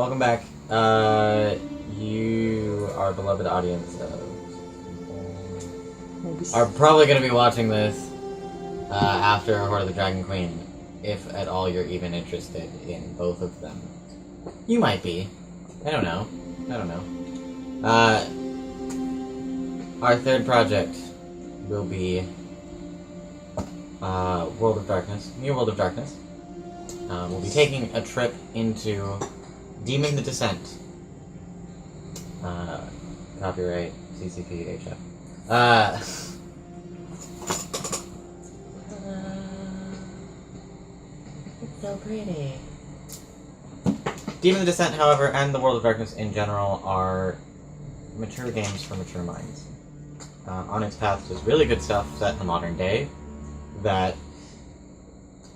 welcome back. You, our beloved audience, are probably going to be watching this after Horde of the Dragon Queen, if at all you're even interested in both of them. You might be. I don't know. Our third project will be World of Darkness, New World of Darkness. We'll be taking a trip into Demon the Descent. Copyright CCP HF. It's so pretty. Demon the Descent, however, and the World of Darkness in general are mature games for mature minds. On its path does really good stuff set in the modern day that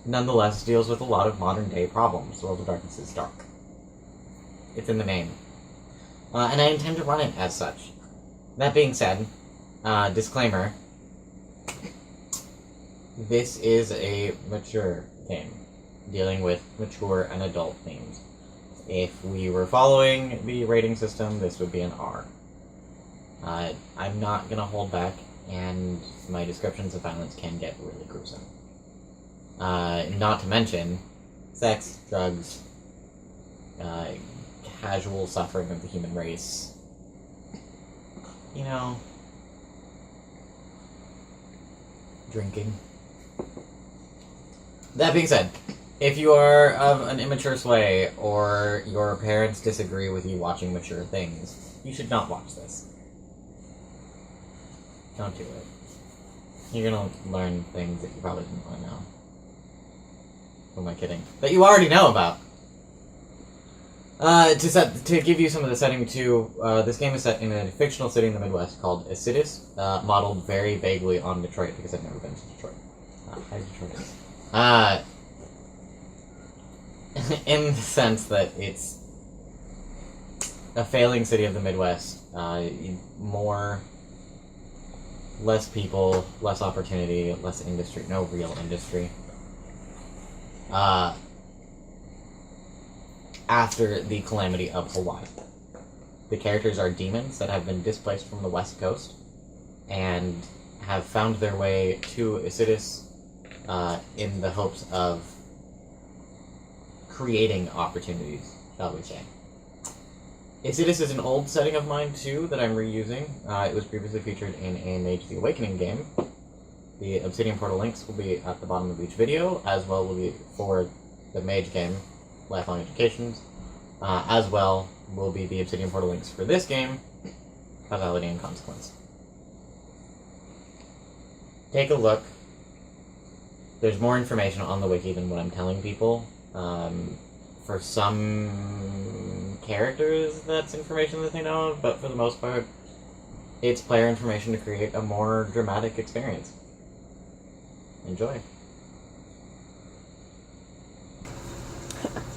nonetheless deals with a lot of modern day problems. The World of Darkness is dark. It's in the name. And I intend to run it as such. That being said, disclaimer, this is a mature game, dealing with mature and adult themes. If we were following the rating system, this would be an R. I'm not going to hold back, and my descriptions of violence can get really gruesome. Not to mention sex, drugs, casual suffering of the human race. You know, drinking. That being said, if you are of an immature sway, or your parents disagree with you watching mature things, you should not watch this. Don't do it. You're gonna learn things that you probably didn't want to know. Who am I kidding? That you already know about! To give you some of the setting too, this game is set in a fictional city in the Midwest called Acidus, modeled very vaguely on Detroit, because I've never been to Detroit. Hi, Detroit. In the sense that it's a failing city of the Midwest, less people, less opportunity, less industry, no real industry. After the calamity of Hawaii. The characters are demons that have been displaced from the West Coast and have found their way to Acidus in the hopes of creating opportunities, shall we say. Acidus is an old setting of mine, too, that I'm reusing. It was previously featured in a Mage the Awakening game. The Obsidian Portal links will be at the bottom of each video, as well will be for the Mage game, Lifelong Educations, as well will be the Obsidian Portal links for this game, Causality and Consequence. Take a look. There's more information on the wiki than what I'm telling people. For some characters, that's information that they know, but for the most part, it's player information to create a more dramatic experience. Enjoy.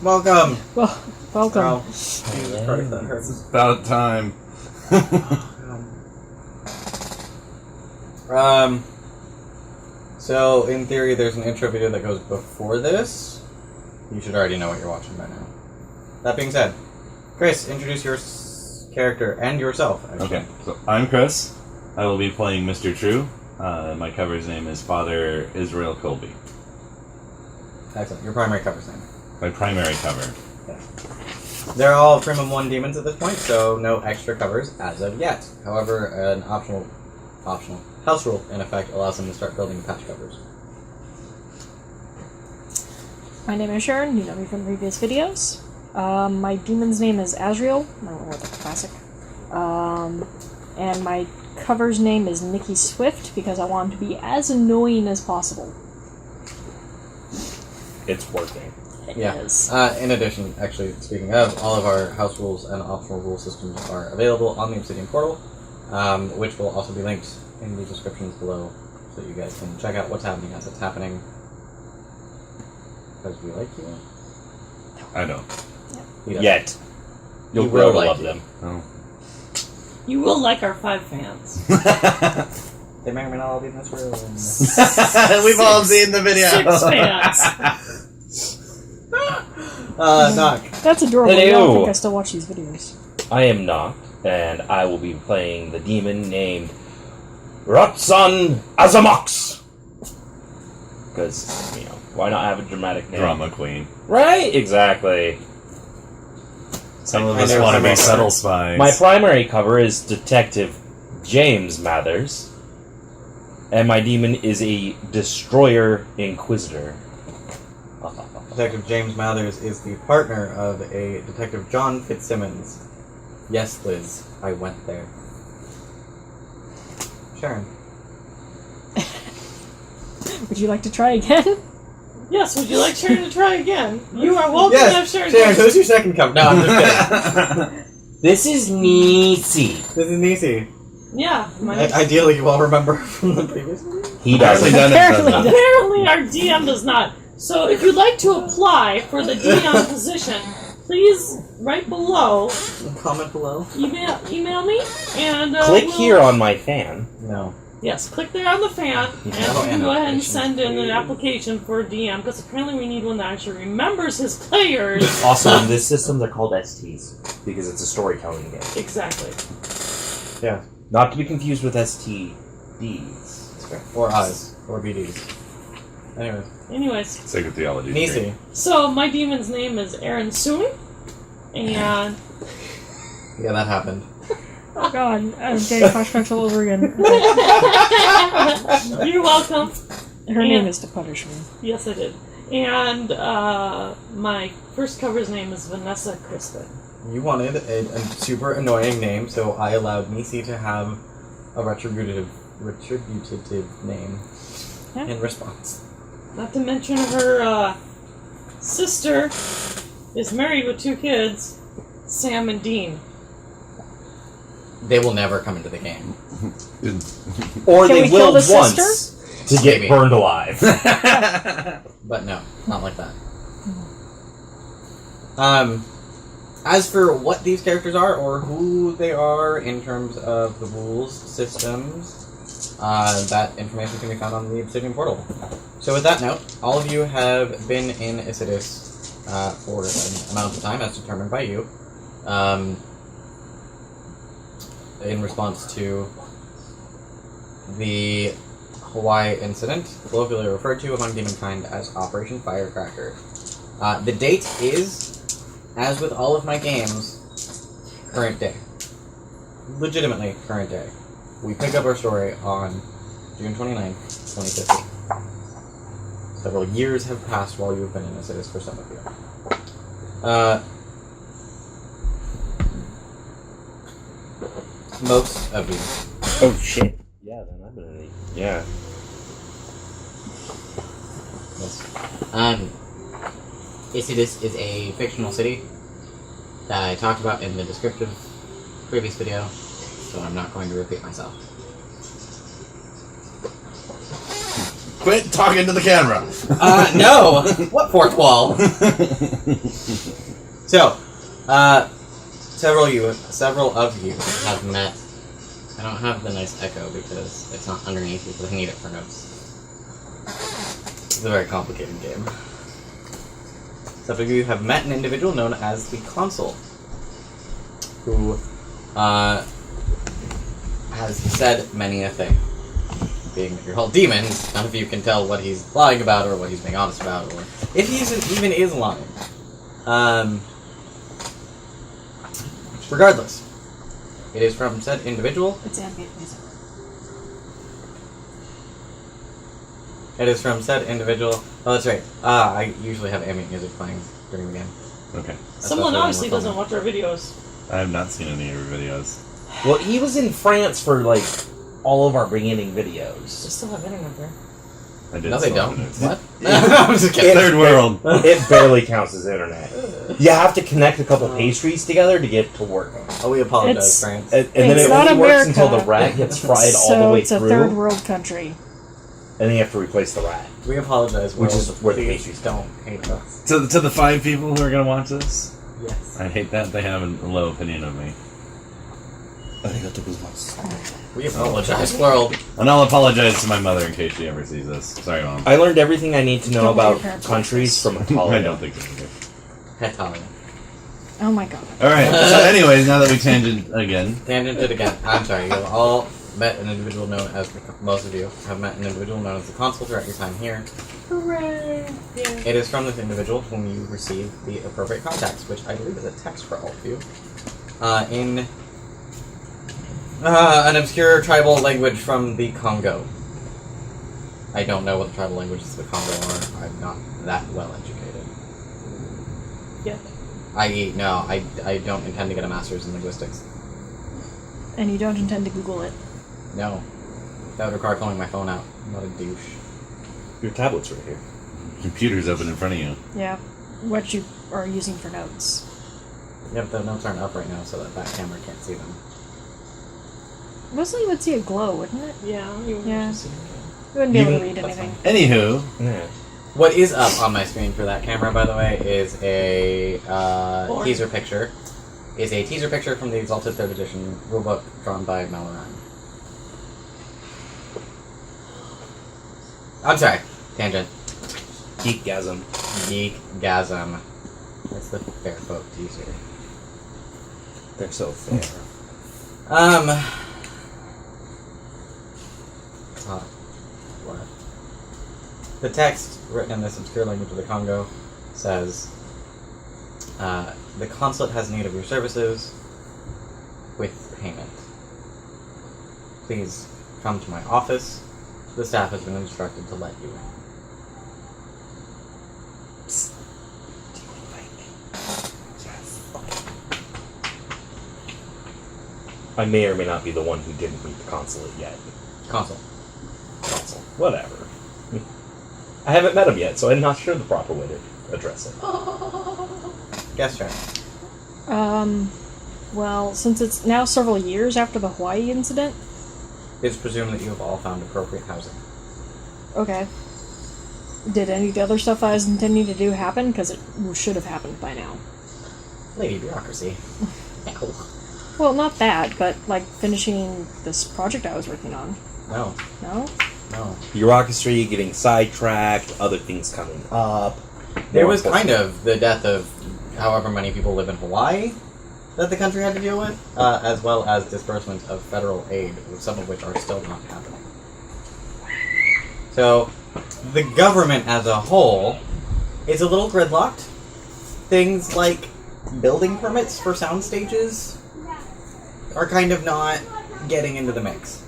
Welcome! Welcome. Jesus Christ, that hurts. It's about time. So, in theory, there's an intro video that goes before this. You should already know what you're watching by now. That being said, Chris, introduce your character and yourself, actually. Okay, so I'm Chris. I will be playing Mr. True. My cover's name is Father Israel Colby. Excellent. Your primary cover's name. My primary cover. Yes. They're all Primum 1 demons at this point, so no extra covers as of yet. However, an optional house rule, in effect, allows them to start building patch covers. My name is Sharon, you know me from previous videos. My demon's name is Azriel, I don't know what the classic. And my cover's name is Nikki Swift, because I want him to be as annoying as possible. It's working. It Yeah. is. In addition, actually, speaking of, all of our house rules and optional rule systems are available on the Obsidian Portal, which will also be linked in the descriptions below, so you guys can check out what's happening as it's happening. Because we like you. I don't. He doesn't. Yet. You'll He grow will to like love you. them. Oh. You will like our 5 fans. They may or may not all be in this room. We've all seen the video. 6 fans. Knock. That's adorable. I Hello. don't think I still watch these videos. I am Noct, and I will be playing the demon named Ratsan Azamox. Because, why not have a dramatic name? Drama queen. Right? Exactly. Some of I us never want to be remember. subtle spies. My primary cover is Detective James Mathers, and my demon is a Destroyer Inquisitor. Detective James Mathers is the partner of a Detective John Fitzsimmons. Yes, Liz, I went there. Sharon. Would you like to try again? Yes, would you like Sharon to try again? You are welcome to have Sharon. Sharon, who's your second cover? No, I'm just kidding. This is Nisi. This is Nisi. Yeah, Ideally, you all remember from the previous one. He doesn't. Apparently. apparently our DM does not. So if you'd like to apply for the DM position, please write below. Comment below. Email me and Click we'll- here on my fan. No. Yes, click there on the fan, and No, you can and go ahead and application. send in an application for a DM, because apparently we need one that actually remembers his players. Also, in this system, they're called STs because it's a storytelling game. Exactly. Yeah. Not to be confused with STDs. That's fair. Or Oz. Or BDs. Anyways, Sacred theology. Nisi. so my demon's name is Aaron Sui, and Yeah, that happened. Oh god, I'm getting flashbacks all over again. you're welcome. Her name is to punish me. Yes, I did. And my first cover's name is Vanessa Crispin. You wanted a super annoying name, so I allowed Nisi to have a retributive name in response. Not to mention her sister is married with 2 kids, Sam and Dean. They will never come into the game. Or Can they we kill will the once sister? to get Maybe. burned alive. But no, not like that. As for what these characters are, or who they are in terms of the rules, systems, that information can be found on the Obsidian portal. So with that note, all of you have been in Isidis for an amount of time as determined by you. In response to the Hawaii incident, colloquially referred to among demonkind as Operation Firecracker. The date is, as with all of my games, current day. Legitimately current day. We pick up our story on June 29th, 2015. Several years have passed while you've been in Isidis for some of you. Most of you. Oh shit. Yeah, then I've been in it. Yeah. Yes. Isidis is a fictional city that I talked about in the descriptive previous video, so I'm not going to repeat myself. Quit talking to the camera. No! What fourth wall? So, several of you have met. I don't have the nice echo because it's not underneath you, but I need it for notes. It's a very complicated game. Some of you have met an individual known as the Consul, who has said many a thing. Being that you're all demons, none of you can tell what he's lying about or what he's being honest about, or if he even is lying. Regardless, it is from said individual. It's ambient music. It is from said individual. Oh, that's right. I usually have ambient music playing during the game. Okay. Someone Especially when obviously we're doesn't filming. watch our videos. I have not seen any of your videos. Well, he was in France for like all of our beginning They videos. still have internet there. I did. No, they still don't. have What? it. I'm just kidding. Third world. It barely counts as internet. You have to connect a couple pastries together to get to work. Oh, we apologize, It's- France. And then It's it not only works until America. the rat gets fried all the So way it's a through, third world country. and then you have to replace the rat. We apologize. Which is world. where the Please pastries don't hate us. To the 5 people who are going to watch this, Yes. I hate that they have a low opinion of me. We apologize, world. And I'll apologize to my mother in case she ever sees this. Sorry, Mom. I learned everything I need to know Don't let your about parents countries watch from I Italia. don't think so. Petali. Oh my god. Alright, so anyways, now that we tangent again. Tangented again. I'm sorry, you've all met an individual known as, most of you have met an individual known as the Consul throughout your time here. Hooray! Yeah. It is from this individual whom you receive the appropriate contacts, which I believe is a text for all of you, in an obscure tribal language from the Congo. I don't know what the tribal languages of the Congo are. I'm not that well educated. Yeah. I don't intend to get a master's in linguistics. And you don't intend to Google it. No. That would require pulling my phone out. I'm not a douche. Your tablet's right here. Computer's open in front of you. Yeah. What you are using for notes. Yeah, but the notes aren't up right now, so that camera can't see them. Mostly you would see a glow, wouldn't it? Yeah. You Yeah. You wouldn't be able to read That's anything. Anywho, Yeah. What is up on my screen for that camera, by the way, is a teaser picture. Is a teaser picture from the Exalted 3rd Edition rulebook drawn by Malaran. I'm sorry, tangent. Geekgasm. Geekgasm. That's the fair folk teaser. They're so fair. What? The text, written in this obscure language of the Congo, says, the consulate has need of your services with payment. Please come to my office. The staff has been instructed to let you in. Psst. Do you think? Yes. I may or may not be the one who didn't meet the consulate yet. Consul. Consul. Whatever. I haven't met him yet, so I'm not sure the proper way to address it. Guest turn. Well, since it's now several years after the Hawaii incident. It's presumed that you have all found appropriate housing. Okay. Did any of the other stuff I was intending to do happen? Because it should have happened by now. Lady bureaucracy. Ow. Well, not that, but like finishing this project I was working on. No. No? No. Bureaucracy, getting sidetracked, other things coming up. There was kind of the death of however many people live in Hawaii that the country had to deal with, as well as disbursement of federal aid, some of which are still not happening. So, the government as a whole is a little gridlocked. Things like building permits for sound stages are kind of not getting into the mix.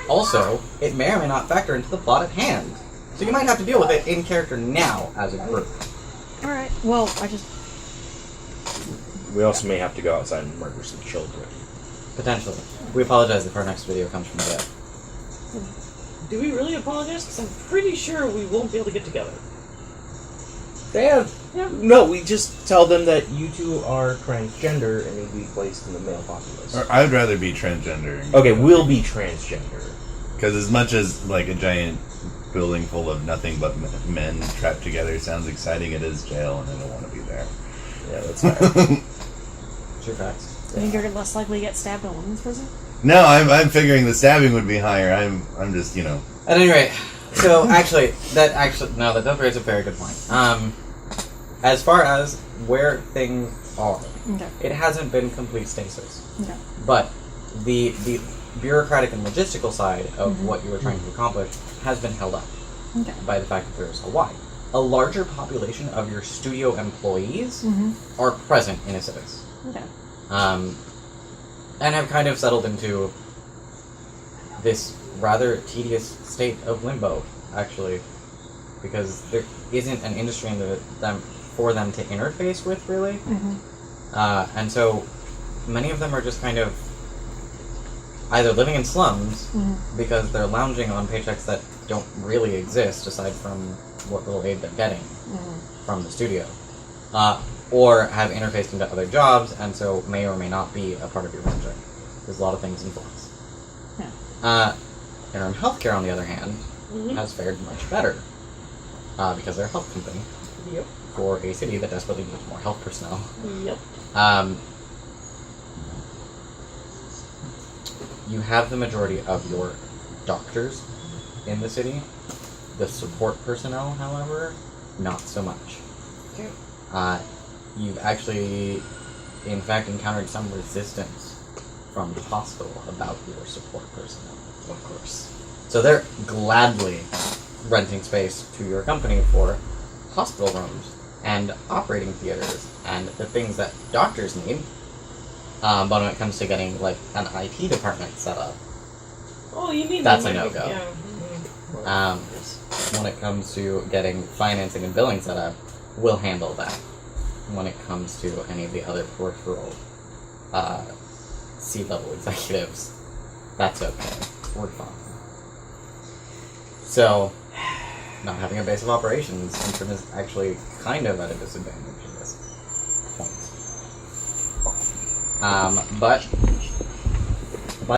Also, it may or may not factor into the plot at hand. So you might have to deal with it in character now as a group. Alright, well, I just... We also may have to go outside and murder some children. Potentially. We apologize if our next video comes from death. Do we really apologize? Because I'm pretty sure we won't be able to get together. Dad! Yeah. No, we just tell them that you two are transgender and need to be placed in the male populace. or I'd rather be transgender. Okay, we'll be transgender. Because as much as like a giant building full of nothing but men trapped together sounds exciting, it is jail, and I don't want to be there. Yeah, that's fair. True facts. I think you're less likely to get stabbed in a women's prison? No, I'm figuring the stabbing would be higher. I'm just At any rate, so that does raise a very good point. As far as where things are, Okay. it hasn't been complete stasis. Okay. But the bureaucratic and logistical side of what you were trying to accomplish has been held up Okay. by the fact that there's Hawaii. A larger population of your studio employees Mm-hmm. are present in Isivis. Okay. And have kind of settled into this rather tedious state of limbo, actually, because there isn't an industry for them to interface with, really. Mm-hmm. And so many of them are just kind of either living in slums because they're lounging on paychecks that don't really exist aside from what little aid they're getting from the studio, or have interfaced into other jobs and so may or may not be a part of your project. There's a lot of things in flux. Yeah. Interim Healthcare, on the other hand, has fared much better because they're a health company Yep. for a city that desperately needs more health personnel. Yep. You have the majority of your doctors in the city. The support personnel, however, not so much. Okay. You've actually, in fact, encountered some resistance from the hospital about your support personnel, of course. So they're gladly renting space to your company for hospital rooms and operating theaters and the things that doctors need. But when it comes to getting like an IT department set up, Oh, you mean That's they a might be- no-go. Yeah. when it comes to getting financing and billing set up, we'll handle that. When it comes to any of the other peripheral C-level executives, that's okay. We're fine. So, not having a base of operations, Intrim is actually kind of at a disadvantage at this point. But